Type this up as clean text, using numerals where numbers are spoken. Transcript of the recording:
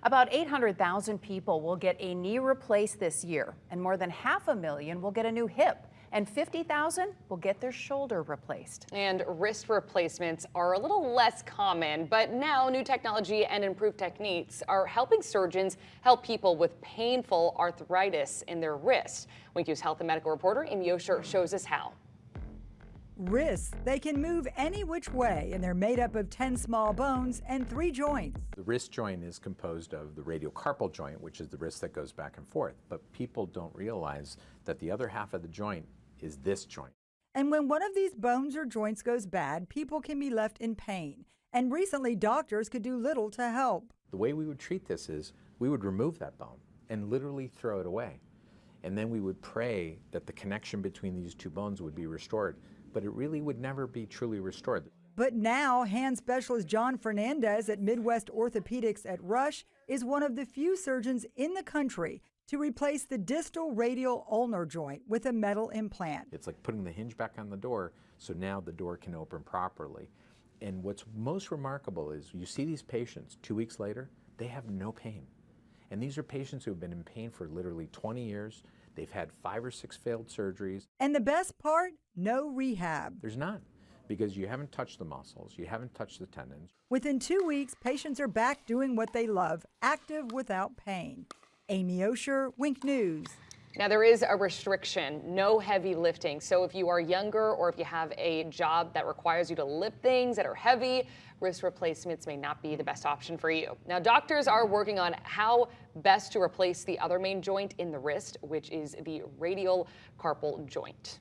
About 800,000 people will get a knee replaced this year, and more than 500,000 will get a new hip, and 50,000 will get their shoulder replaced. And wrist replacements are a little less common, but now new technology and improved techniques are helping surgeons help people with painful arthritis in their wrists. Wink News Health and Medical reporter Amy Osher shows us how. Wrists, they can move any which way, and they're made up of 10 small bones and 3 joints. The wrist joint is composed of the radiocarpal joint, which is the wrist that goes back and forth. But people don't realize that the other half of the joint is this joint. And when one of these bones or joints goes bad, people can be left in pain. And recently, doctors could do little to help. The way we would treat this is we would remove that bone and literally throw it away. And then we would pray that the connection between these two bones would be restored. But it really would never be truly restored. But now, hand specialist John Fernandez at Midwest Orthopedics at Rush is one of the few surgeons in the country to replace the distal radial ulnar joint with a metal implant. It's like putting the hinge back on the door, so now the door can open properly. And what's most remarkable is you see these patients 2 weeks later, they have no pain. And these are patients who have been in pain for literally 20 years. They've had 5 or 6 failed surgeries. And the best part, no rehab. There's none, because you haven't touched the muscles, you haven't touched the tendons. Within 2 weeks, patients are back doing what they love, active without pain. Amy Osher, Wink News. Now, there is a restriction, no heavy lifting. So if you are younger or if you have a job that requires you to lift things that are heavy, wrist replacements may not be the best option for you. Now, doctors are working on how best to replace the other main joint in the wrist, which is the radial carpal joint.